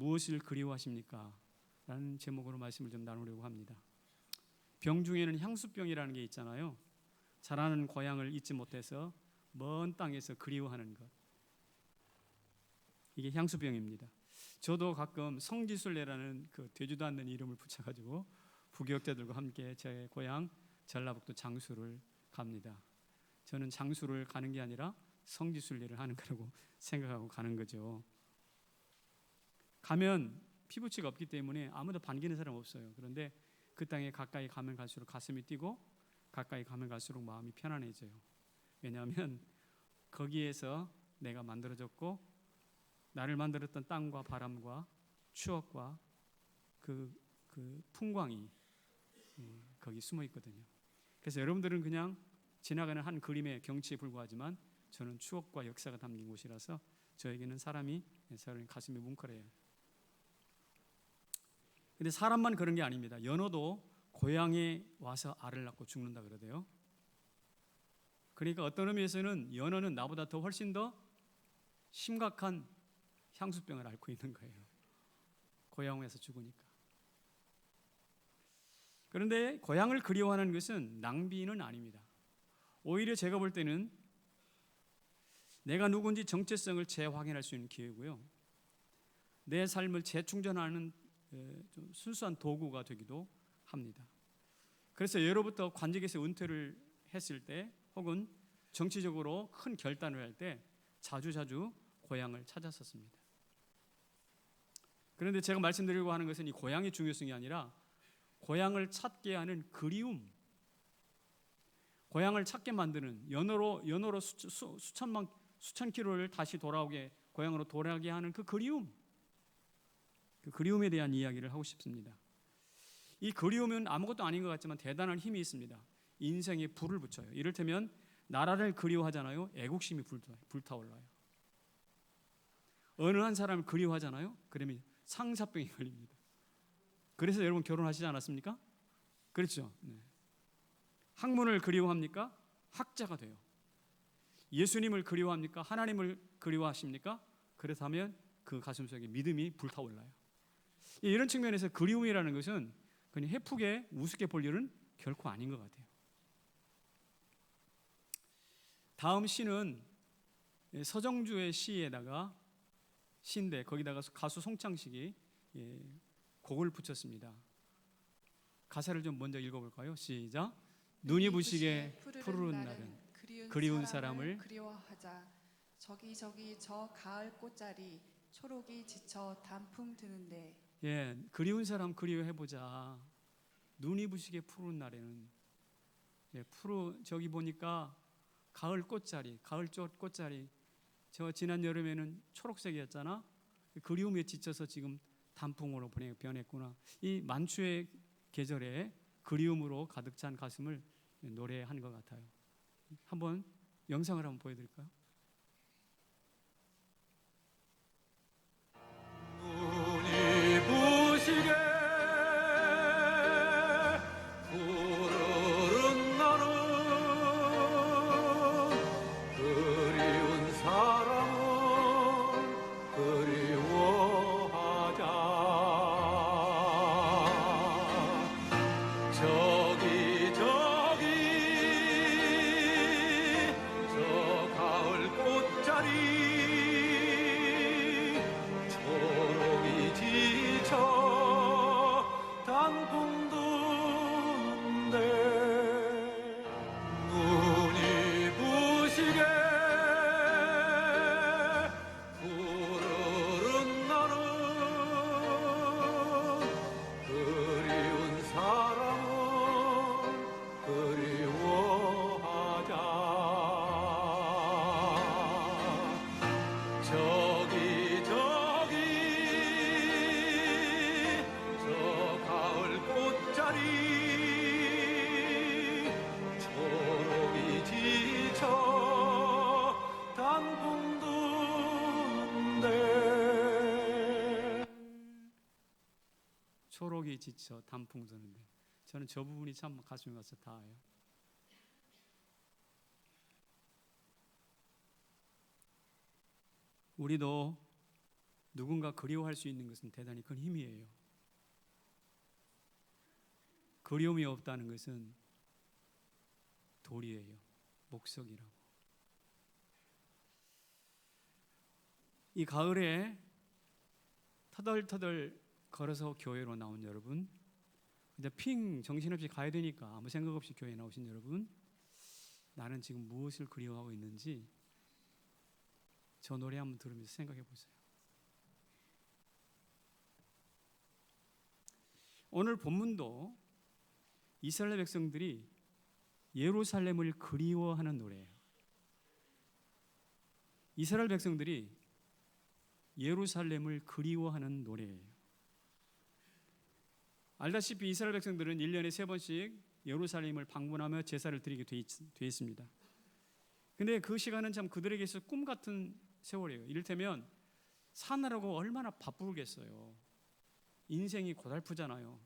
무엇을 그리워하십니까? 라는 제목으로 말씀을 좀 나누려고 합니다. 병 중에는 향수병이라는 게 있잖아요. 자라는 고향을 잊지 못해서 먼 땅에서 그리워하는 것, 이게 향수병입니다. 저도 가끔 성지순례라는 그 되지도 않는 이름을 붙여가지고 부교육자들과 함께 제 고향 전라북도 장수를 갑니다. 저는 장수를 가는 게 아니라 성지순례를 하는 거라고 생각하고 가는 거죠. 가면 피부치가 없기 때문에 아무도 반기는 사람 없어요. 그런데 그 땅에 가까이 가면 갈수록 가슴이 뛰고 가까이 가면 갈수록 마음이 편안해져요. 왜냐하면 거기에서 내가 만들어졌고 나를 만들었던 땅과 바람과 추억과 그 풍광이 거기 숨어 있거든요. 그래서 여러분들은 그냥 지나가는 한 그림의 경치에 불과하지만 저는 추억과 역사가 담긴 곳이라서 저에게는 사람이 가슴이 뭉클해요. 근데 사람만 그런 게 아닙니다. 연어도 고향에 와서 알을 낳고 죽는다 그러대요. 그러니까 어떤 의미에서는 연어는 나보다 더 훨씬 더 심각한 향수병을 앓고 있는 거예요. 고향에서 죽으니까. 그런데 고향을 그리워하는 것은 낭비는 아닙니다. 오히려 제가 볼 때는 내가 누군지 정체성을 재확인할 수 있는 기회고요. 내 삶을 재충전하는 좀 순수한 도구가 되기도 합니다. 그래서 예로부터 관직에서 은퇴를 했을 때 혹은 정치적으로 큰 결단을 할 때 자주자주 고향을 찾았었습니다. 그런데 제가 말씀드리려고 하는 것은 이 고향의 중요성이 아니라 고향을 찾게 하는 그리움, 고향을 찾게 만드는 연어로 수천 킬로를 다시 돌아오게 고향으로 돌아가게 하는 그 그리움, 그 그리움에 대한 이야기를 하고 싶습니다. 이 그리움은 아무것도 아닌 것 같지만 대단한 힘이 있습니다. 인생에 불을 붙여요. 이를테면 나라를 그리워하잖아요. 애국심이 불타올라요. 어느 한 사람을 그리워하잖아요. 그러면 상사병이 걸립니다. 그래서 여러분 결혼하시지 않았습니까? 그렇죠. 네. 학문을 그리워합니까? 학자가 돼요. 예수님을 그리워합니까? 하나님을 그리워하십니까? 그렇다면 그 가슴속에 믿음이 불타올라요. 이런 측면에서 그리움이라는 것은 그냥 해프게 우습게 볼 일은 결코 아닌 것 같아요. 다음 시는 서정주의 시에다가 시인데 거기다가 가수 송창식이 곡을 붙였습니다. 가사를 좀 먼저 읽어볼까요? 시작. 눈이 부시게 푸르른 날은 그리운 사람을 그리워하자. 저기 저 가을 꽃자리 초록이 지쳐 단풍 드는데. 그리운 사람 그리워해보자. 눈이 부시게 푸른 날에는 저기 보니까 가을 꽃자리, 꽃자리 저 지난 여름에는 초록색이었잖아. 그리움에 지쳐서 지금 단풍으로 변했구나. 이 만추의 계절에 그리움으로 가득 찬 가슴을 노래한 것 같아요. 한번 영상을 한번 보여드릴까요? 눈이 부시게 푸르른 날은 그리운 사람은 그리워하자. 저기 저 가을 꽃자리 초록이 지쳐 단풍 드는데 눈이 부시게 푸르른 날은 그리운 사람은 그리워하자. 저기 저 가을 꽃자리 초록이 지쳐 단풍 드는데. 초록이 지쳐 단풍 드는데 저는 저 부분이 참 가슴에 와서 닿아요. 우리도 누군가 그리워할 수 있는 것은 대단히 큰 힘이에요. 그리움이 없다는 것은 돌이에요. 목석이라고. 이 가을에 터덜터덜 걸어서 교회로 나온 여러분, 이제 핑 정신없이 가야 되니까 아무 생각 없이 교회에 나오신 여러분, 나는 지금 무엇을 그리워하고 있는지 저 노래 한번 들으면서 생각해 보세요. 오늘 본문도 이스라엘 백성들이 예루살렘을 그리워하는 노래예요. 이스라엘 백성들이 예루살렘을 그리워하는 노래예요. 알다시피 이스라엘 백성들은 1년에 3번씩 예루살렘을 방문하며 제사를 드리게 돼 있습니다. 근데 그 시간은 참 그들에게 있어 꿈 같은 세월이에요. 이를테면 사느라고 얼마나 바쁘겠어요. 인생이 고달프잖아요.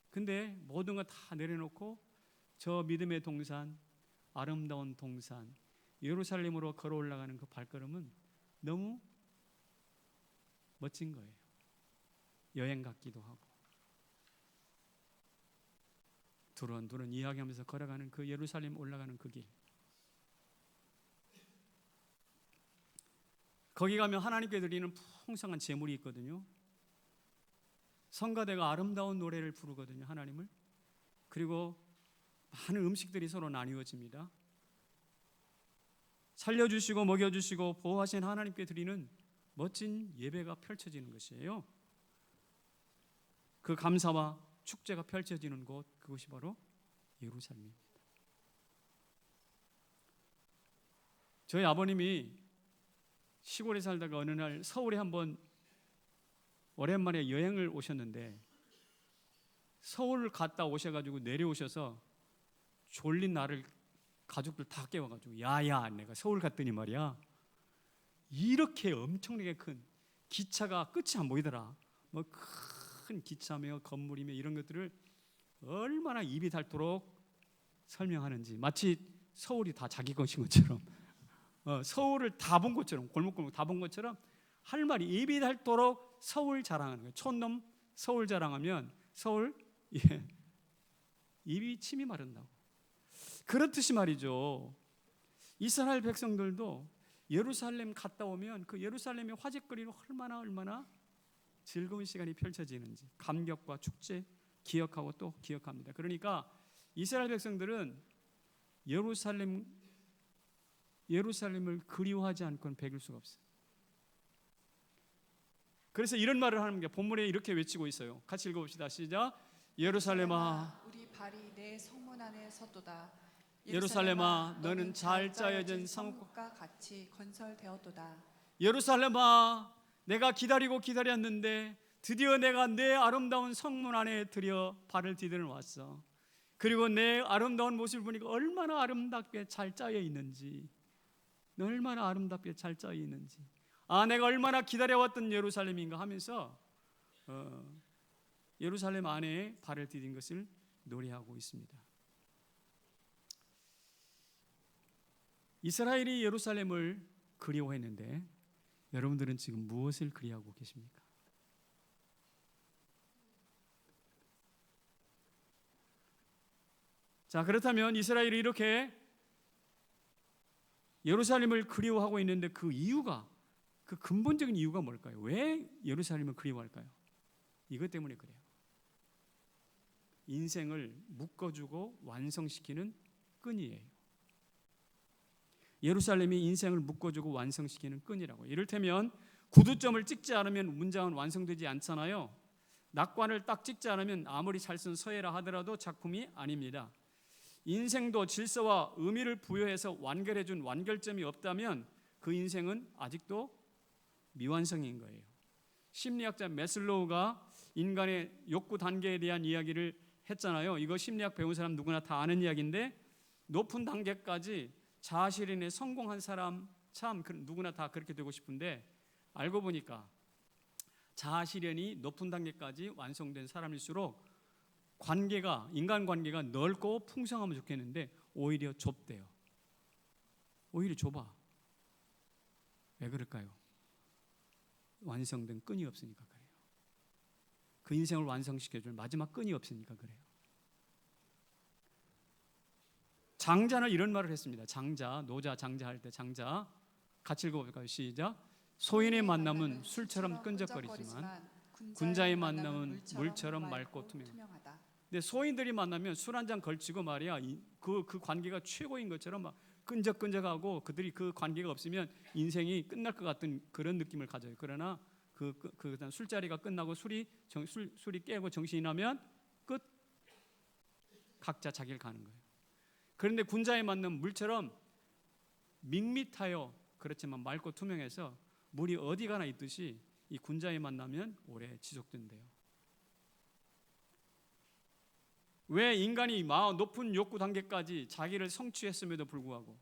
근데 모든 거 다 내려놓고 저 믿음의 동산, 아름다운 동산, 예루살렘으로 걸어 올라가는 그 발걸음은 너무 멋진 거예요. 여행 같기도 하고. 두런두런 이야기하면서 걸어가는 그 예루살렘 올라가는 그 길. 거기 가면 하나님께 드리는 풍성한 제물이 있거든요. 성가대가 아름다운 노래를 부르거든요. 하나님을. 그리고 많은 음식들이 서로 나뉘어집니다. 살려주시고 먹여주시고 보호하신 하나님께 드리는 멋진 예배가 펼쳐지는 것이에요. 그 감사와 축제가 펼쳐지는 곳, 그것이 바로 예루살렘입니다. 저희 아버님이 시골에 살다가 어느 날 서울에 한번 오랜만에 여행을 오셨는데, 서울 갔다 오셔가지고 내려오셔서 졸린 나를 가족들 다 깨워가지고, 야야, 내가 서울 갔더니 말이야, 이렇게 엄청나게 큰 기차가 끝이 안 보이더라. 뭐 큰 기차며 건물이며 이런 것들을 얼마나 입이 닳도록 설명하는지, 마치 서울이 다 자기 것인 것처럼, 서울을 다 본 것처럼, 골목골목 다 본 것처럼 할 말이 입이 닳도록 서울 자랑하는 거예요. 촌놈 서울 자랑하면 서울, 입이 침이 마른다고. 그렇듯이 말이죠. 이스라엘 백성들도 예루살렘 갔다 오면 그 예루살렘의 화제거리로 얼마나 즐거운 시간이 펼쳐지는지 감격과 축제 기억하고 또 기억합니다. 그러니까 이스라엘 백성들은 예루살렘을 그리워하지 않고는 배길 수가 없어요. 그래서 이런 말을 하는 게 본문에 이렇게 외치고 있어요. 같이 읽어봅시다. 시작. 예루살렘아, 우리 발이 내 성문 안에 섰도다. 예루살렘아, 너는 잘 짜여진 성읍과 같이 건설되었도다. 예루살렘아, 내가 기다렸는데 드디어 내가 내 아름다운 성문 안에 들여 발을 디디러 왔어. 그리고 내 아름다운 모습을 보니까 얼마나 아름답게 잘 짜여 있는지, 얼마나 아름답게 잘 짜여 있는지, 내가 얼마나 기다려왔던 예루살렘인가 하면서 예루살렘 안에 발을 디딘 것을 노래하고 있습니다. 이스라엘이 예루살렘을 그리워했는데 여러분들은 지금 무엇을 그리워하고 계십니까? 자, 그렇다면 이스라엘이 이렇게 예루살렘을 그리워하고 있는데 그 이유가, 그 근본적인 이유가 뭘까요? 왜 예루살렘을 그리워할까요? 이것 때문에 그래요. 인생을 묶어주고 완성시키는 끈이에요. 예루살렘이 인생을 묶어주고 완성시키는 끈이라고. 이를테면 구두점을 찍지 않으면 문장은 완성되지 않잖아요. 낙관을 딱 찍지 않으면 아무리 잘 쓴 서예라 하더라도 작품이 아닙니다. 인생도 질서와 의미를 부여해서 완결해준 완결점이 없다면 그 인생은 아직도 미완성인 거예요. 심리학자 매슬로우가 인간의 욕구 단계에 대한 이야기를 했잖아요. 이거 심리학 배운 사람 누구나 다 아는 이야기인데, 높은 단계까지 자아실현에 성공한 사람 참 누구나 다 그렇게 되고 싶은데, 알고 보니까 자아실현이 높은 단계까지 완성된 사람일수록 인간관계가 넓고 풍성하면 좋겠는데 오히려 좁대요. 오히려 좁아. 왜 그럴까요? 완성된 끈이 없으니까 그래요. 그 인생을 완성시켜줄 마지막 끈이 없으니까 그래요. 장자는 이런 말을 했습니다. 장자, 노자, 장자 할 때 장자 같이 읽어볼까요? 시작. 소인의 만남은 술처럼 끈적거리지만 군자의 만남은 물처럼 맑고 투명하다. 근데 소인들이 만나면 술 한 잔 걸치고 말이야, 그 관계가 최고인 것처럼 막 끈적끈적하고, 그들이 그 관계가 없으면 인생이 끝날 것 같은 그런 느낌을 가져요. 그러나 그 술자리가 끝나고 술이 깨고 정신이 나면 끝, 각자 자기를 가는 거예요. 그런데 군자의 만남 물처럼 밋밋하여 그렇지만 맑고 투명해서 물이 어디 가나 있듯이 이 군자의 만나면 오래 지속된대요. 왜 인간이 높은 욕구 단계까지 자기를 성취했음에도 불구하고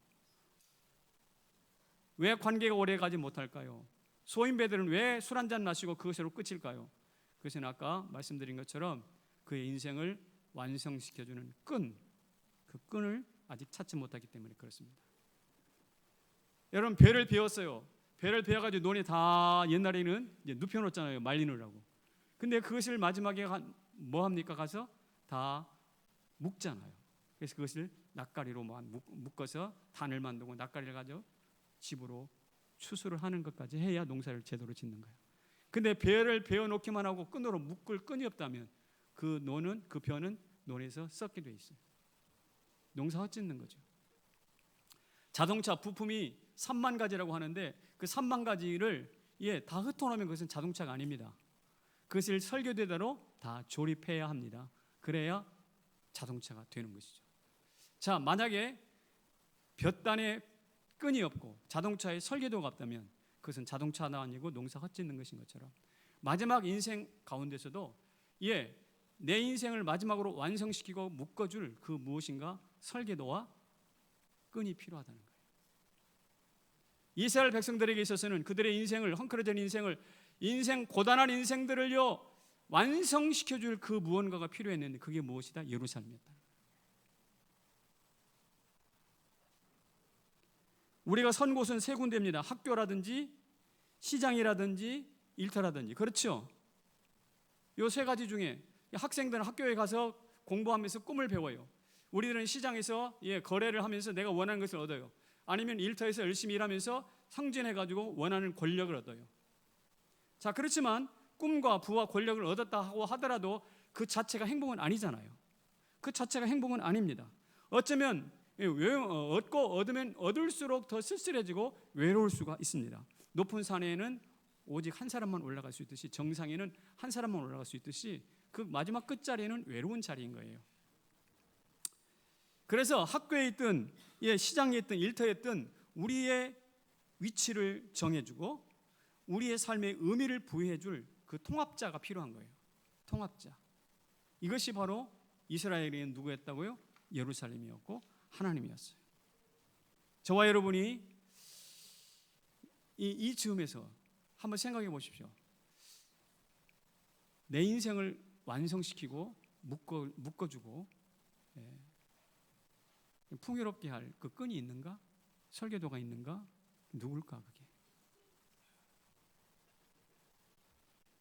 왜 관계가 오래 가지 못할까요? 소인배들은 왜 술 한잔 마시고 그것으로 끝일까요? 그것은 아까 말씀드린 것처럼 그의 인생을 완성시켜주는 끈, 그 끈을 아직 찾지 못하기 때문에 그렇습니다. 여러분, 배를 베었어요. 배를 베어가지고 논에 다 옛날에는 이제 눕혀놓잖아요, 말리느라고. 근데 그것을 마지막에 뭐 합니까? 가서 다 묶잖아요. 그래서 그것을 낫가리로 묶어서 단을 만들고 낫가리를 가져 집으로 추수를 하는 것까지 해야 농사를 제대로 짓는 거예요. 근데 배를 베어놓기만 하고 끈으로 묶을 끈이 없다면 그 벼는 논에서 썩게 돼 있어요. 농사 헛짓는 거죠. 자동차 부품이 3만 가지라고 하는데 그 3만 가지를 다 흩어놓으면 그것은 자동차가 아닙니다. 그것을 설계대로 다 조립해야 합니다. 그래야 자동차가 되는 것이죠. 자, 만약에 볕단에 끈이 없고 자동차에 설계도가 없다면 그것은 자동차도 아니고 농사 헛짓는 것인 것처럼 마지막 인생 가운데서도 내 인생을 마지막으로 완성시키고 묶어줄 그 무엇인가 설계도와 끈이 필요하다는 거예요. 이스라엘 백성들에게 있어서는 그들의 인생을, 헝클어진 인생 고단한 인생들을요 완성시켜줄 그 무언가가 필요했는데 그게 무엇이다? 예루살렘이었다. 우리가 선 곳은 세 군데입니다. 학교라든지 시장이라든지 일터라든지. 그렇죠? 요 세 가지 중에 학생들은 학교에 가서 공부하면서 꿈을 배워요. 우리들은 시장에서 거래를 하면서 내가 원하는 것을 얻어요. 아니면 일터에서 열심히 일하면서 승진해가지고 원하는 권력을 얻어요. 자, 그렇지만 꿈과 부와 권력을 얻었다 하더라도 그 자체가 행복은 아니잖아요. 그 자체가 행복은 아닙니다. 어쩌면 얻고 얻으면 얻을수록 더 쓸쓸해지고 외로울 수가 있습니다. 높은 산에는 오직 한 사람만 올라갈 수 있듯이, 정상에는 한 사람만 올라갈 수 있듯이 그 마지막 끝자리는 외로운 자리인 거예요. 그래서 학교에 있든 시장에 있든 일터에 있든 우리의 위치를 정해주고 우리의 삶의 의미를 부여해줄 그 통합자가 필요한 거예요. 통합자. 이것이 바로 이스라엘에는 누구였다고요? 예루살렘이었고 하나님이었어요. 저와 여러분이 이 즈음에서 한번 생각해 보십시오. 내 인생을 완성시키고 묶어주고 풍요롭게 할 그 끈이 있는가? 설계도가 있는가? 누굴까 그게?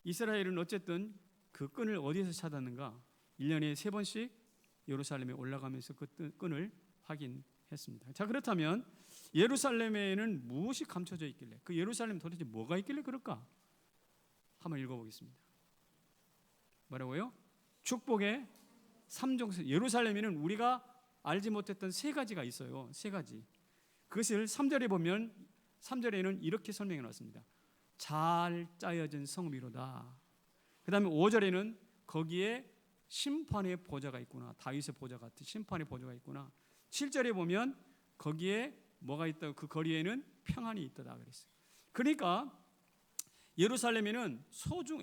이스라엘은 어쨌든 그 끈을 어디서 찾았는가? 1년에 3번씩 예루살렘에 올라가면서 그 끈을 확인했습니다. 자, 그렇다면 예루살렘에는 무엇이 감춰져 있길래, 그 예루살렘 도대체 뭐가 있길래 그럴까? 한번 읽어보겠습니다. 뭐라고요? 축복의 3종선. 예루살렘에는 우리가 알지 못했던 3가지가 있어요. 3가지. 그것을 3절에 보면 3절에는 이렇게 설명해 놨습니다. 잘 짜여진 성미로다. 그 다음에 5절에는 거기에 심판의 보좌가 있구나. 다윗의 보좌 같은 심판의 보좌가 있구나. 7절에 보면 거기에 뭐가 있다고, 그 거리에는 평안이 있다다 그랬어요. 그러니까 예루살렘에는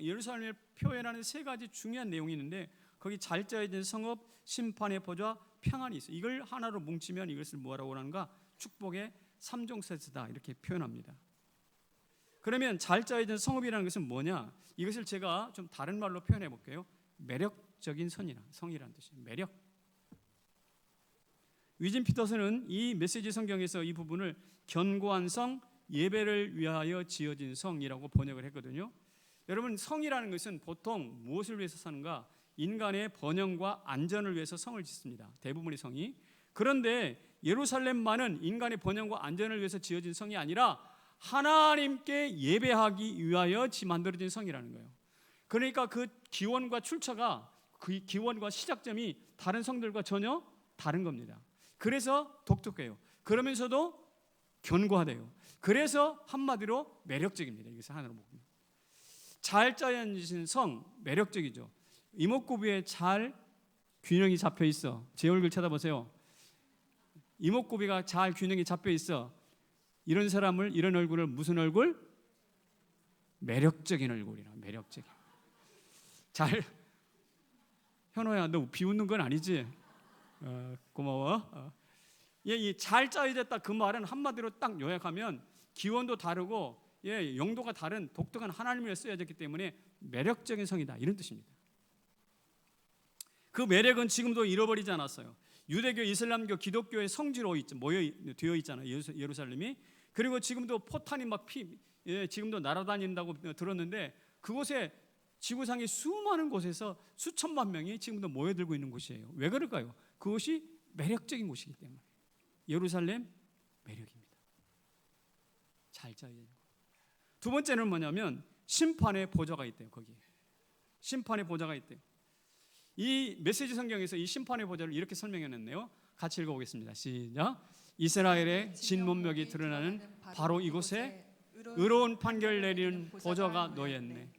예루살렘을 표현하는 3가지 중요한 내용이 있는데 거기 잘 짜여진 성읍, 심판의 보좌, 평안이 있어요. 이걸 하나로 뭉치면 이것을 뭐라고 하는가? 축복의 3종 세트다 이렇게 표현합니다. 그러면 잘 짜여진 성읍이라는 것은 뭐냐? 이것을 제가 좀 다른 말로 표현해 볼게요. 매력적인 성이라는 뜻이에요. 매력. 위진 피터슨은 이 메시지 성경에서 이 부분을 견고한 성, 예배를 위하여 지어진 성이라고 번역을 했거든요. 여러분, 성이라는 것은 보통 무엇을 위해서 사는가? 인간의 번영과 안전을 위해서 성을 짓습니다. 대부분의 성이. 그런데 예루살렘만은 인간의 번영과 안전을 위해서 지어진 성이 아니라 하나님께 예배하기 위하여 만들어진 성이라는 거예요. 그러니까 그 기원과 출처가, 그 기원과 시작점이 다른 성들과 전혀 다른 겁니다. 그래서 독특해요. 그러면서도 견고하대요. 그래서 한마디로 매력적입니다. 이것을 하나로 보면 잘 짜여진 성, 매력적이죠. 이목구비에 잘 균형이 잡혀 있어. 제 얼굴 쳐다보세요. 이목구비가 잘 균형이 잡혀 있어. 이런 사람을, 이런 얼굴을 무슨 얼굴? 매력적인 얼굴이라. 매력적인. 잘. 현호야, 너 비웃는 건 아니지? 고마워. 잘 짜여졌다 그 말은 한마디로 딱 요약하면 기원도 다르고 용도가 다른 독특한 하나님을 쓰여졌기 때문에 매력적인 성이다, 이런 뜻입니다. 그 매력은 지금도 잃어버리지 않았어요. 유대교, 이슬람교, 기독교의 성지로 되어 있잖아요, 예루살렘이. 그리고 지금도 포탄이 막 지금도 날아다닌다고 들었는데 그곳에 지구상의 수많은 곳에서 수천만 명이 지금도 모여들고 있는 곳이에요. 왜 그럴까요? 그것이 매력적인 곳이기 때문에. 예루살렘 매력입니다. 잘 짜여진 것. 두 번째는 뭐냐면 심판의 보좌가 있대요. 거기에 심판의 보좌가 있대요. 이 메시지 성경에서 이 심판의 보좌를 이렇게 설명해놨네요. 같이 읽어보겠습니다. 시작. 이스라엘의 진문명이 드러나는 바로 이곳에 의로운 판결 내리는 보좌가 놓였네.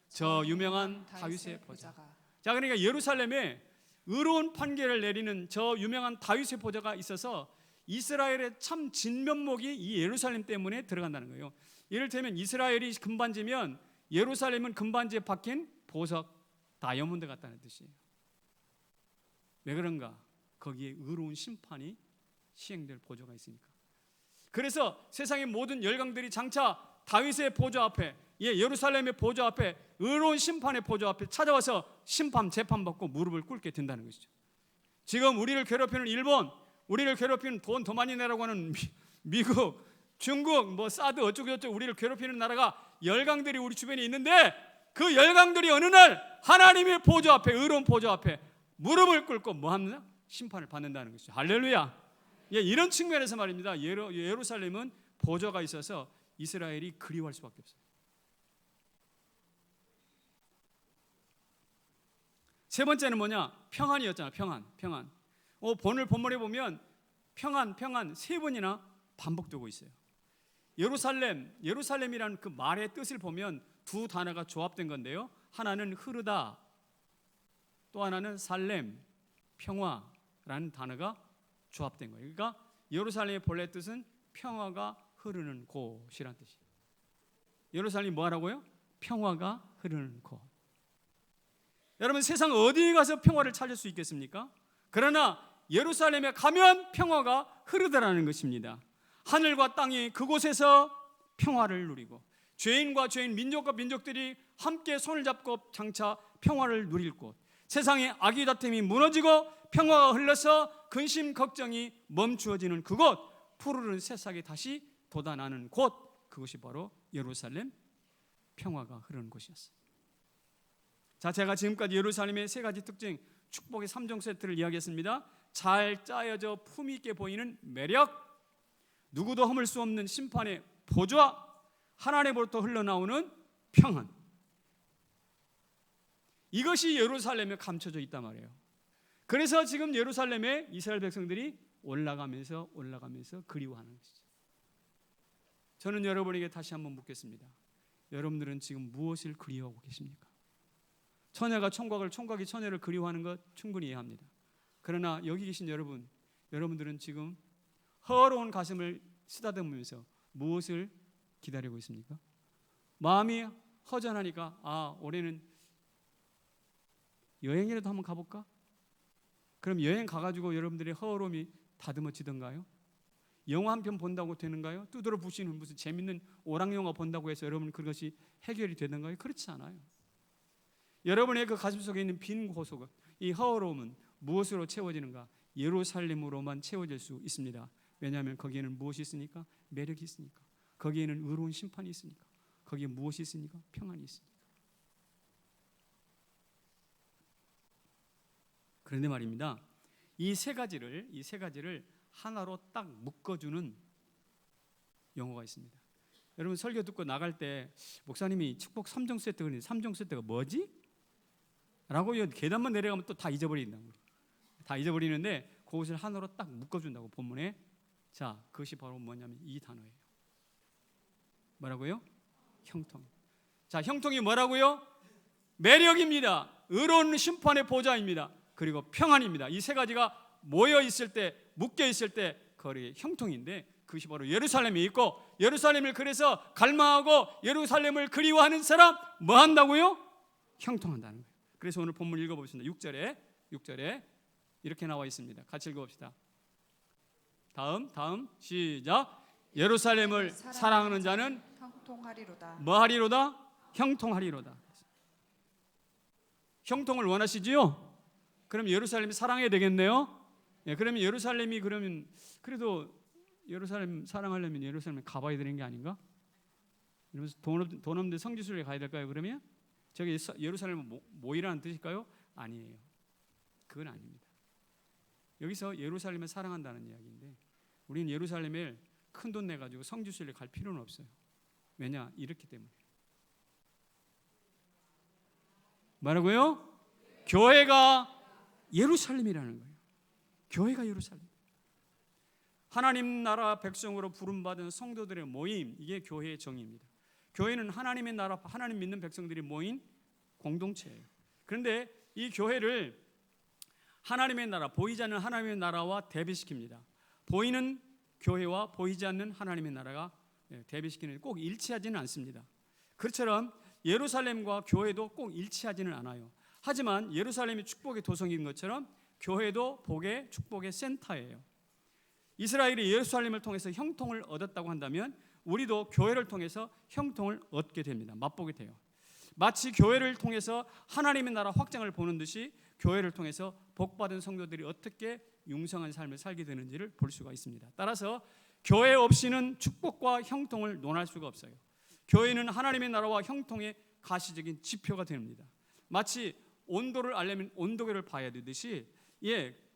저 유명한 다윗의 보좌. 자, 그러니까 예루살렘에 의로운 판결을 내리는 저 유명한 다윗의 보좌가 있어서 이스라엘의 참 진면목이 이 예루살렘 때문에 들어간다는 거예요. 이를테면 이스라엘이 금반지면 예루살렘은 금반지에 박힌 보석, 다이아몬드 같다는 뜻이에요. 왜 그런가? 거기에 의로운 심판이 시행될 보좌가 있으니까. 그래서 세상의 모든 열강들이 장차 다윗의 보좌 앞에, 예루살렘의 보좌 앞에, 의로운 심판의 보좌 앞에 찾아와서 재판받고 무릎을 꿇게 된다는 것이죠. 지금 우리를 괴롭히는 일본, 우리를 괴롭히는 돈 더 많이 내라고 하는 미국, 중국, 사드 어쩌고저쩌고 우리를 괴롭히는 나라가 열강들이 우리 주변에 있는데 그 열강들이 어느 날 하나님의 보좌 앞에, 의로운 보좌 앞에 무릎을 꿇고 뭐 합니까? 심판을 받는다는 것이죠. 할렐루야. 이런 측면에서 말입니다. 예루살렘은 보좌가 있어서 이스라엘이 그리워할 수밖에 없어요. 세 번째는 뭐냐? 평안이었잖아. 평안. 본문에 보면 평안 세 번이나 반복되고 있어요. 예루살렘이라는 그 말의 뜻을 보면 두 단어가 조합된 건데요. 하나는 흐르다, 또 하나는 살렘, 평화라는 단어가 조합된 거예요. 그러니까 예루살렘의 본래 뜻은 평화가 흐르는 곳이라는 뜻이에요. 예루살렘이 뭐 하라고요? 평화가 흐르는 곳. 여러분, 세상 어디에 가서 평화를 찾을 수 있겠습니까? 그러나 예루살렘에 가면 평화가 흐르더라는 것입니다. 하늘과 땅이 그곳에서 평화를 누리고 죄인과 죄인, 민족과 민족들이 함께 손을 잡고 장차 평화를 누릴 곳, 세상의 악의 다툼이 무너지고 평화가 흘러서 근심 걱정이 멈추어지는 그곳, 푸르른 새싹이 다시 돋아나는 곳, 그것이 바로 예루살렘, 평화가 흐르는 곳이었어요. 자, 제가 지금까지 예루살렘의 세 가지 특징, 축복의 3종 세트를 이야기했습니다. 잘 짜여져 품위 있게 보이는 매력, 누구도 허물 수 없는 심판의 보좌, 하나님으로부터 흘러나오는 평안. 이것이 예루살렘에 감춰져 있단 말이에요. 그래서 지금 예루살렘에 이스라엘 백성들이 올라가면서 그리워하는 것이죠. 저는 여러분에게 다시 한번 묻겠습니다. 여러분들은 지금 무엇을 그리워하고 계십니까? 처녀가 총각을, 총각이 처녀를 그리워하는 것 충분히 이해합니다. 그러나 여기 계신 여러분들은 지금 허로운 가슴을 쓰다듬으면서 무엇을 기다리고 있습니까? 마음이 허전하니까 올해는 여행이라도 한번 가볼까? 그럼 여행 가가지고 여러분들의 허로움이 다듬어지던가요? 영화 한 편 본다고 되는가요? 두드러 부시는 무슨 재밌는 오락영화 본다고 해서 여러분 그것이 해결이 되는가요? 그렇지 않아요. 여러분의 그 가슴 속에 있는 빈 고속, 이 허로움은 무엇으로 채워지는가? 예루살렘으로만 채워질 수 있습니다. 왜냐하면 거기에는 무엇이 있으니까? 매력이 있으니까. 거기에는 의로운 심판이 있으니까. 거기에 무엇이 있으니까? 평안이 있으니까. 그런데 말입니다. 이 세 가지를 하나로 딱 묶어주는 용어가 있습니다. 여러분 설교 듣고 나갈 때 목사님이 축복 3종 세트 그러는데 3종 세트가 뭐지? 라고 계단만 내려가면 또 다 잊어버린다고. 다 잊어버리는데 그것을 하나로 딱 묶어준다고 본문에. 자, 그것이 바로 뭐냐면 이 단어예요. 뭐라고요? 형통. 자, 형통이 뭐라고요? 매력입니다. 의로운 심판의 보좌입니다. 그리고 평안입니다. 이 세 가지가 모여 있을 때, 묶여 있을 때 거기에 형통인데, 그것이 바로 예루살렘에 있고, 예루살렘을 그래서 갈망하고 예루살렘을 그리워하는 사람 뭐 한다고요? 형통한다는 거예요. 그래서 오늘 본문 읽어보겠습니다. 6절에 이렇게 나와 있습니다. 같이 읽어봅시다. 다음 시작. 예루살렘을 사랑하는 자는 형통하리로다. 뭐 하리로다? 형통하리로다. 형통을 원하시지요? 그럼 예루살렘이 사랑해야 되겠네요. 예, 그러면 예루살렘이 그러면 그래도 예루살렘 사랑하려면 예루살렘에 가봐야 되는 게 아닌가? 이러면서 돈 없는데 성지순례 가야 될까요? 그러면 저기 예루살렘 모이라는 뜻일까요? 아니에요. 그건 아닙니다. 여기서 예루살렘을 사랑한다는 이야기인데 우리는 예루살렘에 큰 돈 내가지고 성지순례 갈 필요는 없어요. 왜냐? 이렇기 때문에. 뭐라고요? 교회가 예루살렘이라는 거예요. 교회가 예루살렘. 하나님 나라 백성으로 부름받은 성도들의 모임, 이게 교회의 정의입니다. 교회는 하나님의 나라, 하나님 믿는 백성들이 모인 공동체예요. 그런데 이 교회를 하나님의 나라, 보이지 않는 하나님의 나라와 대비시킵니다. 보이는 교회와 보이지 않는 하나님의 나라가 대비시키는 꼭 일치하지는 않습니다. 그처럼 예루살렘과 교회도 꼭 일치하지는 않아요. 하지만 예루살렘이 축복의 도성인 것처럼 교회도 복의 축복의 센터예요. 이스라엘이 예루살렘을 통해서 형통을 얻었다고 한다면 우리도 교회를 통해서 형통을 얻게 됩니다. 맛보게 돼요. 마치 교회를 통해서 하나님의 나라 확장을 보는 듯이 교회를 통해서 복받은 성도들이 어떻게 융성한 삶을 살게 되는지를 볼 수가 있습니다. 따라서 교회 없이는 축복과 형통을 논할 수가 없어요. 교회는 하나님의 나라와 형통의 가시적인 지표가 됩니다. 마치 온도를 알려면 온도계를 봐야 되듯이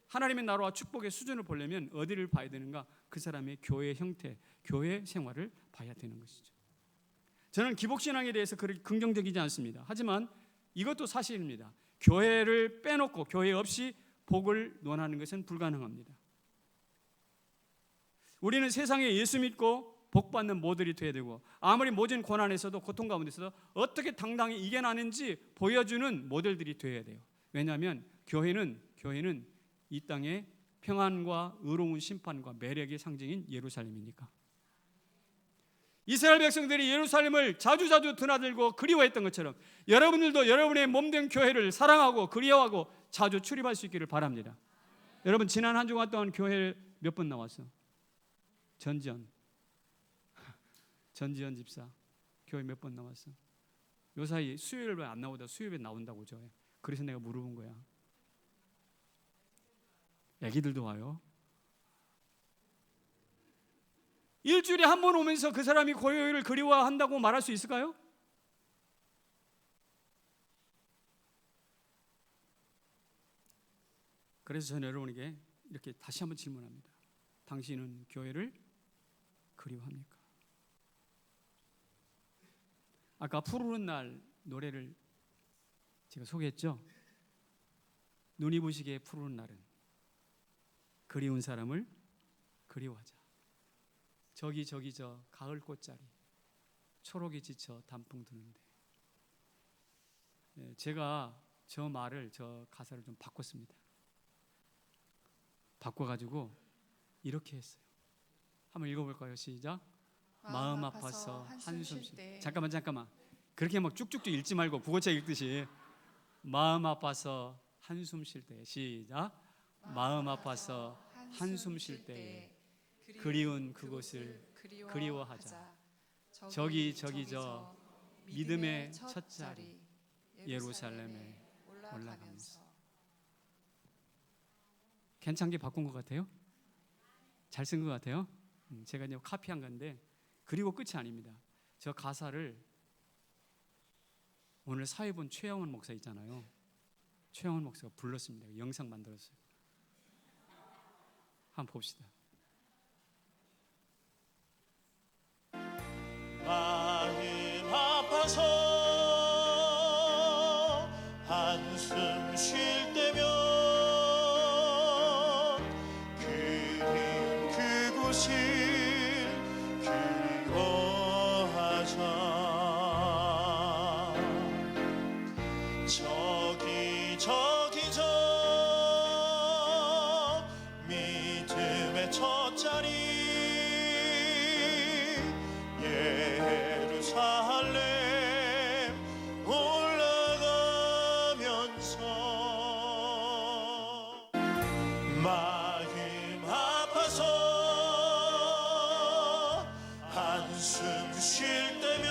하나님의 나라와 축복의 수준을 보려면 어디를 봐야 되는가? 그 사람의 교회 형태, 교회 생활을 봐야 되는 것이죠. 저는 기복신앙에 대해서 그렇게 긍정적이지 않습니다. 하지만 이것도 사실입니다. 교회를 빼놓고 교회 없이 복을 논하는 것은 불가능합니다. 우리는 세상에 예수 믿고 복받는 모델이 되어야 되고 아무리 모진 고난에서도 고통 가운데서도 어떻게 당당히 이겨나는지 보여주는 모델들이 되어야 돼요. 왜냐하면 교회는 이 땅의 평안과 의로운 심판과 매력의 상징인 예루살렘이니까. 이스라엘 백성들이 예루살렘을 자주자주 드나들고 그리워했던 것처럼 여러분들도 여러분의 몸된 교회를 사랑하고 그리워하고 자주 출입할 수 있기를 바랍니다. 여러분 지난 한 주간 동안 교회 몇 번 나왔어? 전지현 집사 교회 몇 번 나왔어? 요 사이 수요일에 안 나오다 수요일에 나온다고 저. 그래서 내가 물어본 거야. 애기들도 와요. 일주일에 한 번 오면서 그 사람이 교회를 그리워한다고 말할 수 있을까요? 그래서 저는 여러분에게 이렇게 다시 한번 질문합니다. 당신은 교회를 그리워합니까? 아까 푸르른 날 노래를 제가 소개했죠. 눈이 부시게 푸르른 날은 그리운 사람을 그리워하자. 저기 저 가을 꽃자리 초록이 지쳐 단풍 드는데. 제가 저 가사를 좀 바꿨습니다. 바꿔가지고 이렇게 했어요. 한번 읽어볼까요? 시작. 마음 아파서 한숨 쉴 때. 잠깐만. 그렇게 막 쭉쭉쭉 읽지 말고 국어책 읽듯이 마음 아파서 한숨 쉴 때. 시작. 마음 아파서 한숨 쉴 때 그리운 그곳을 그리워하자. 저기 저 믿음의 첫 자리 예루살렘에 올라가면서. 괜찮게 바꾼 것 같아요? 잘 쓴 것 같아요? 제가 이제 카피한 건데 그리고 끝이 아닙니다. 저 가사를 오늘 사회본 최영원 목사 있잖아요. 최영원 목사가 불렀습니다. 영상 만들었어요. 한번 봅시다. 마음 아파서 한숨 쉴 때면 그리운 그곳을 그리워하자. 저기 저 믿음의 첫자리 예루살렘 올라가면서 마음 아파서 한숨 쉴 때면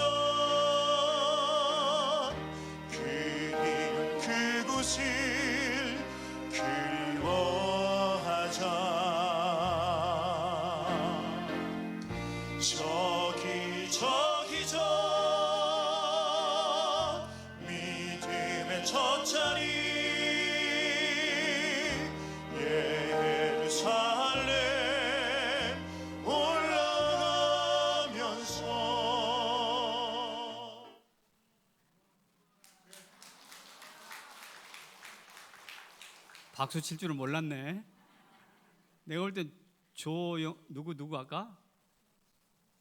그리운 그곳을 그리워하자. 저기 저 믿음의 첫자리 예루살렘 올라가면서. 박수 칠 줄은 몰랐네. 내가 볼 때 누구 아까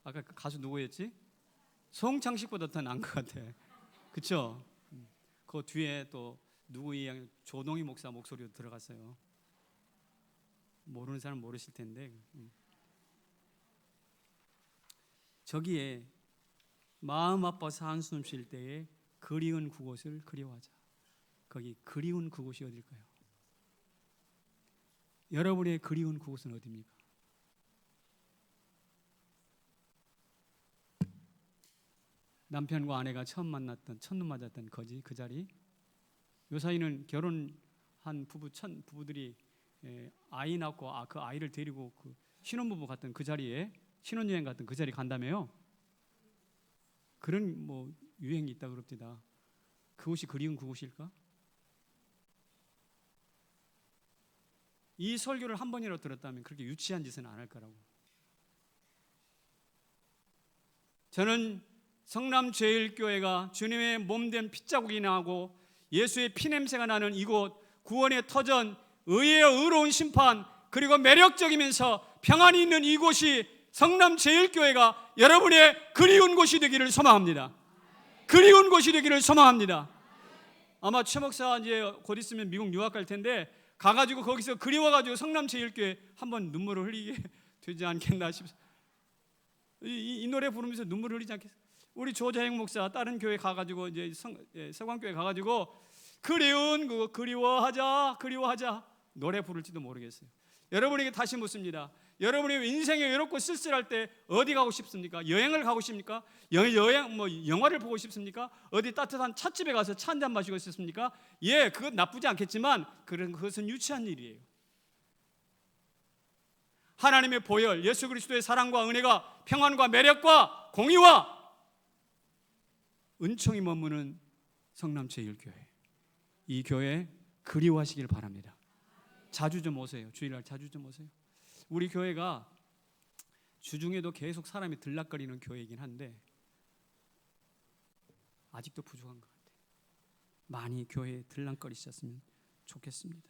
그 가수 누구였지? 송창식보다 더 나은 것 같아. 그쵸? 그 뒤에 또 누구 이야기, 조동희 목사 목소리도 들어갔어요. 모르는 사람 모르실 텐데. 저기에 마음 아파서 한숨 쉴 때에 그리운 그곳을 그리워하자. 거기 그리운 그곳이 어딜까요? 여러분의 그리운 그곳은 어디입니까? 남편과 아내가 처음 만났던, 첫눈 맞았던 그 자리. 요 사이는 결혼한 부부들이 아이 낳고 그 아이를 데리고 그 신혼부부 갔던 그 자리에, 신혼여행 갔던 그 자리 간다며요. 그런 뭐 유행이 있다 그럽니다. 그곳이 그리운 그곳일까? 이 설교를 한 번이라도 들었다면 그렇게 유치한 짓은 안 할 거라고. 저는 성남제일교회가 주님의 몸된 핏자국이 나고 예수의 피냄새가 나는 이곳, 구원의 터전, 의의 의로운 심판, 그리고 매력적이면서 평안이 있는 이곳이 성남제일교회가 여러분의 그리운 곳이 되기를 소망합니다. 그리운 곳이 되기를 소망합니다. 아마 최 목사 이제 곧 있으면 미국 유학 갈 텐데 가가지고 거기서 그리워가지고 성남제일교회 한번 눈물을 흘리게 되지 않겠나 싶습니다. 이 노래 부르면서 눈물을 흘리지 않겠어요? 우리 조자행 목사 다른 교회 가가지고 이제 서광교회 가가지고 그리운 그 그리워하자 노래 부를지도 모르겠어요. 여러분에게 다시 묻습니다. 여러분이 인생이 외롭고 쓸쓸할 때 어디 가고 싶습니까? 여행을 가고 싶습니까? 영화를 보고 싶습니까? 어디 따뜻한 찻집에 가서 차 한잔 마시고 싶습니까? 예, 그건 나쁘지 않겠지만 그것은 유치한 일이에요. 하나님의 보혈, 예수 그리스도의 사랑과 은혜가 평안과 매력과 공의와 은총이 머무는 성남제일교회, 이 교회 그리워하시길 바랍니다. 자주 좀 오세요. 주일날 자주 좀 오세요. 우리 교회가 주중에도 계속 사람이 들락거리는 교회이긴 한데 아직도 부족한 것 같아요. 많이 교회에 들락거리셨으면 좋겠습니다.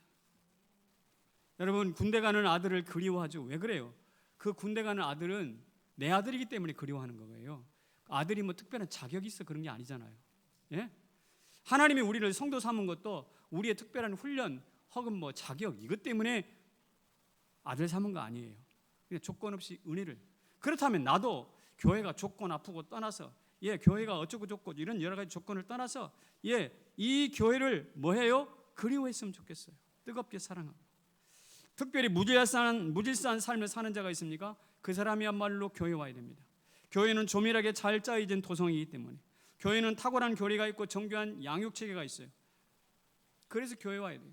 여러분, 군대 가는 아들을 그리워하죠. 왜 그래요? 그 군대 가는 아들은 내 아들이기 때문에 그리워하는 거예요. 아들이 뭐 특별한 자격이 있어 그런 게 아니잖아요. 예? 하나님이 우리를 성도 삼은 것도 우리의 특별한 훈련 혹은 뭐 자격 이것 때문에 아들 삼은 거 아니에요. 그냥 조건 없이 은혜를. 그렇다면 나도 교회가 조건 아프고 떠나서 교회가 어쩌고 저쩌고 이런 여러 가지 조건을 떠나서 이 교회를 뭐 해요? 그리워했으면 좋겠어요. 뜨겁게 사랑하고. 특별히 무질서한 삶을 사는 자가 있습니까? 그 사람이야말로 교회 와야 됩니다. 교회는 조밀하게 잘 짜여진 도성이기 때문에, 교회는 탁월한 교리가 있고 정교한 양육체계가 있어요. 그래서 교회 와야 돼요.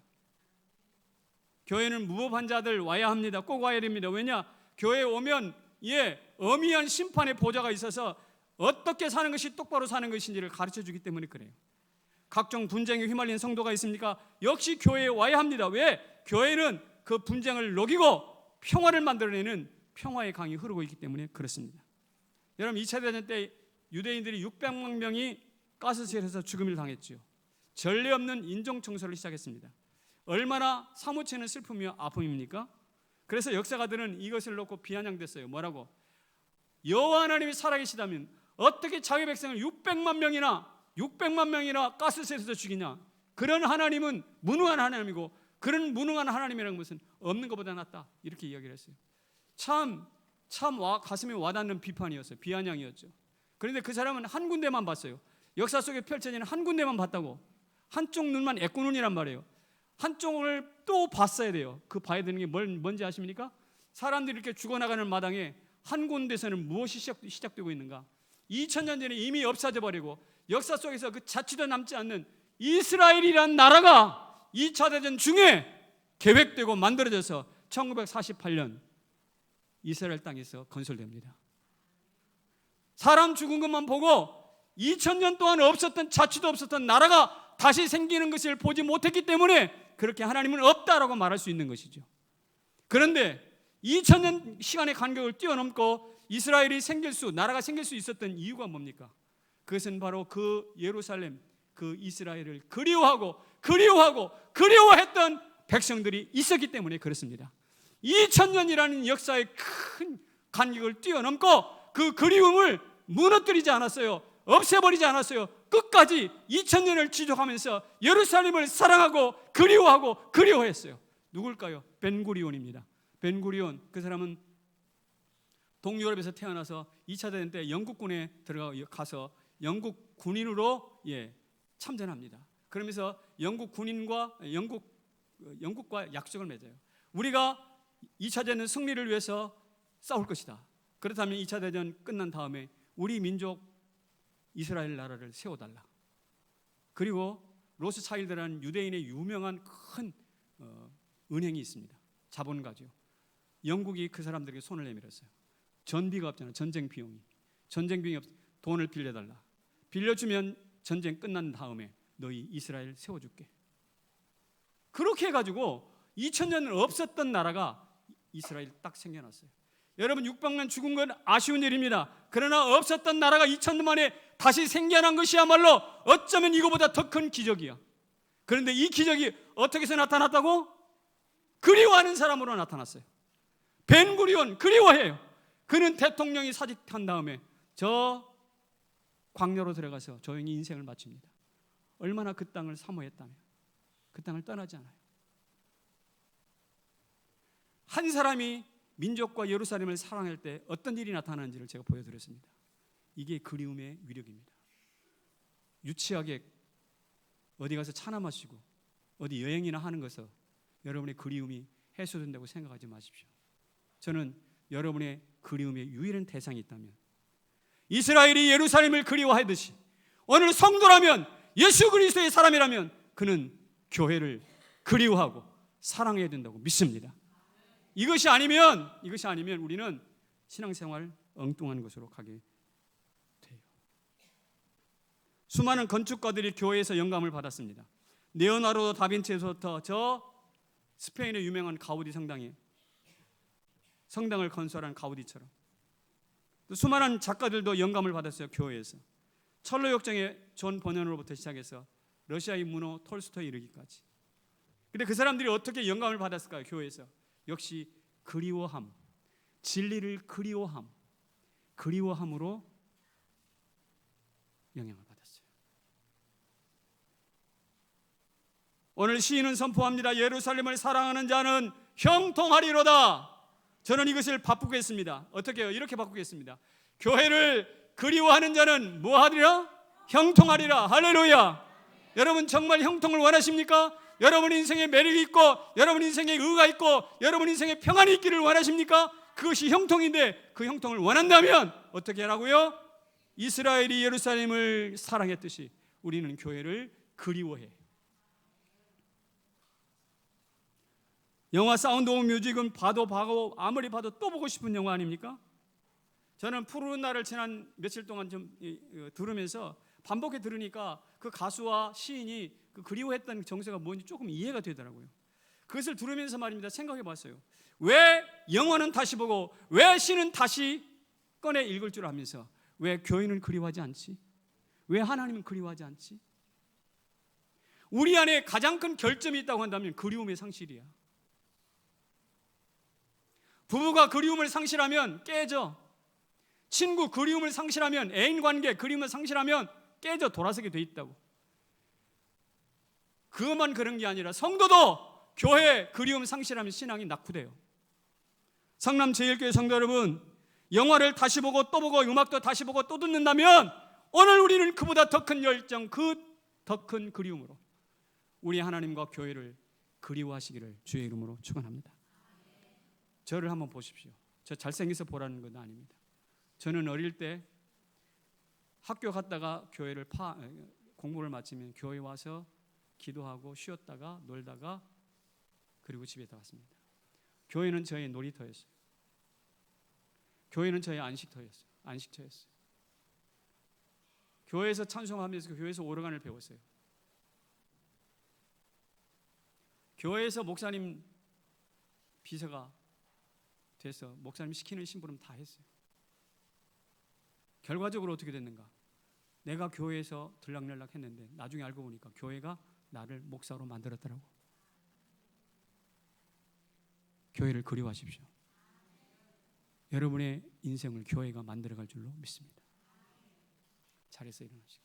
교회는 무법한 자들 와야 합니다. 꼭 와야 됩니다. 왜냐? 교회에 오면 엄미한 심판의 보좌가 있어서 어떻게 사는 것이 똑바로 사는 것인지를 가르쳐 주기 때문에 그래요. 각종 분쟁에 휘말린 성도가 있습니까? 역시 교회에 와야 합니다. 왜? 교회는 그 분쟁을 녹이고 평화를 만들어내는 평화의 강이 흐르고 있기 때문에 그렇습니다. 여러분 2차 대전 때 유대인들이 600만 명이 가스실에서 죽음을 당했죠. 전례 없는 인종 청소를 시작했습니다. 얼마나 사무치는 슬픔이며 아픔입니까? 그래서 역사가들은 이것을 놓고 비아냥댔어요. 뭐라고? 여호와 하나님이 살아계시다면 어떻게 자기 백성을 600만 명이나 가스실에서 죽이냐? 그런 하나님은 무능한 하나님이고 그런 무능한 하나님이라는 것은 없는 것보다 낫다. 이렇게 이야기를 했어요. 참 가슴에 와닿는 비판이었어요. 비아냥이었죠. 그런데 그 사람은 한 군데만 봤어요. 역사 속에 펼쳐지는 한 군데만 봤다고. 한쪽 눈만 애꾸눈이란 말이에요. 한쪽을 또 봤어야 돼요. 그 봐야 되는 게 뭔지 아십니까? 사람들이 이렇게 죽어나가는 마당에 한 군데서는 무엇이 시작되고 있는가? 2000년 전에 이미 없어져 버리고 역사 속에서 그 자취도 남지 않는 이스라엘이란 나라가 2차 대전 중에 계획되고 만들어져서 1948년 이스라엘 땅에서 건설됩니다. 사람 죽은 것만 보고 2000년 동안 없었던 자취도 없었던 나라가 다시 생기는 것을 보지 못했기 때문에 그렇게 하나님은 없다라고 말할 수 있는 것이죠. 그런데 2000년 시간의 간격을 뛰어넘고 이스라엘이 나라가 생길 수 있었던 이유가 뭡니까? 그것은 바로 그 예루살렘, 그 이스라엘을 그리워했던 백성들이 있었기 때문에 그렇습니다. 2000년이라는 역사의 큰 간격을 뛰어넘고 그 그리움을 무너뜨리지 않았어요. 없애버리지 않았어요. 끝까지 2000년을 지속하면서 예루살렘을 사랑하고 그리워했어요. 누굴까요? 벤구리온입니다. 벤구리온, 그 사람은 동유럽에서 태어나서 2차 대전 때 영국군에 들어가서 영국 군인으로 참전합니다. 그러면서 영국과 약속을 맺어요. 우리가 2차 대전 승리를 위해서 싸울 것이다. 그렇다면 2차 대전 끝난 다음에 우리 민족 이스라엘 나라를 세워달라. 그리고 로스차일드라는 유대인의 유명한 큰 은행이 있습니다. 자본가죠. 영국이 그 사람들에게 손을 내밀었어요. 전비가 없잖아요. 전쟁 비용이 돈을 빌려달라. 빌려주면 전쟁 끝난 다음에 너희 이스라엘 세워줄게. 그렇게 해가지고 2000년은 없었던 나라가 이스라엘 딱 생겨났어요. 여러분 600만 죽은 건 아쉬운 일입니다. 그러나 없었던 나라가 2000년 만에 다시 생겨난 것이야말로 어쩌면 이거보다 더 큰 기적이야. 그런데 이 기적이 어떻게 해서 나타났다고? 그리워하는 사람으로 나타났어요. 벤구리온 그리워해요. 그는 대통령이 사직한 다음에 저 광야로 들어가서 조용히 인생을 마칩니다. 얼마나 그 땅을 사모했다면 그 땅을 떠나지 않아요. 한 사람이 민족과 예루살렘을 사랑할 때 어떤 일이 나타나는지를 제가 보여드렸습니다. 이게 그리움의 위력입니다. 유치하게 어디 가서 차나 마시고 어디 여행이나 하는 것에 여러분의 그리움이 해소된다고 생각하지 마십시오. 저는 여러분의 그리움의 유일한 대상이 있다면 이스라엘이 예루살렘을 그리워하듯이 오늘 성도라면 예수 그리스도의 사람이라면 그는 교회를 그리워하고 사랑해야 된다고 믿습니다. 이것이 아니면 우리는 신앙생활 엉뚱한 것으로 가게 돼요. 수많은 건축가들이 교회에서 영감을 받았습니다. 레오나르도 다빈치에서부터 저 스페인의 유명한 가우디 성당을 건설한 가우디처럼 또 수많은 작가들도 영감을 받았어요. 교회에서 철로역정의 존 버년으로부터 시작해서 러시아의 문호 톨스토이에 이르기까지. 근데 그 사람들이 어떻게 영감을 받았을까요? 교회에서 역시 그리워함, 진리를 그리워함으로 영향을 받았어요. 오늘 시인은 선포합니다. 예루살렘을 사랑하는 자는 형통하리로다. 저는 이것을 바꾸겠습니다. 어떻게 해요? 이렇게 바꾸겠습니다. 교회를 그리워하는 자는 뭐 하리라? 형통하리라. 할렐루야. 여러분 정말 형통을 원하십니까? 여러분 인생에 매력이 있고 여러분 인생에 의가 있고 여러분 인생에 평안이 있기를 원하십니까? 그것이 형통인데 그 형통을 원한다면 어떻게 하라고요? 이스라엘이 예루살렘을 사랑했듯이 우리는 교회를 그리워해. 영화 사운드 오브 뮤직은 아무리 봐도 또 보고 싶은 영화 아닙니까? 저는 푸른 날을 지난 며칠 동안 좀 들으면서 반복해 들으니까 그 가수와 시인이 그 그리워했던 정서가 뭔지 조금 이해가 되더라고요. 그것을 들으면서 말입니다. 생각해 봤어요. 왜 영화는 다시 보고 왜 시는 다시 꺼내 읽을 줄 알면서 왜 교회는 그리워하지 않지? 왜 하나님은 그리워하지 않지? 우리 안에 가장 큰 결점이 있다고 한다면 그리움의 상실이야. 부부가 그리움을 상실하면 깨져. 친구 그리움을 상실하면, 애인 관계 그리움을 상실하면 깨져 돌아서게 돼 있다고. 그것만 그런 게 아니라 성도도 교회 그리움 상실하면 신앙이 낙후돼요. 성남 제1교회 성도 여러분, 영화를 다시 보고 또 보고 음악도 다시 보고 또 듣는다면 오늘 우리는 그보다 더 큰 열정, 그 더 큰 그리움으로 우리 하나님과 교회를 그리워하시기를 주의 이름으로 축원합니다. 저를 한번 보십시오. 저 잘생겨서 보라는 건 아닙니다. 저는 어릴 때 학교 갔다가 교회를 공부를 마치면 교회 와서 기도하고 쉬었다가 놀다가 그리고 집에 들어갔습니다. 교회는 저의 놀이터였어요. 교회는 저의 안식처였어요. 교회에서 찬송하면서 교회에서 오르간을 배웠어요. 교회에서 목사님 비서가 돼서 목사님 시키는 심부름 다 했어요. 결과적으로 어떻게 됐는가? 내가 교회에서 들락날락 했는데 나중에 알고 보니까 교회가 나를 목사로 만들었더라고. 교회를 그리워하십시오. 여러분의 인생을 교회가 만들어갈 줄로 믿습니다. 자리에서 일어나시고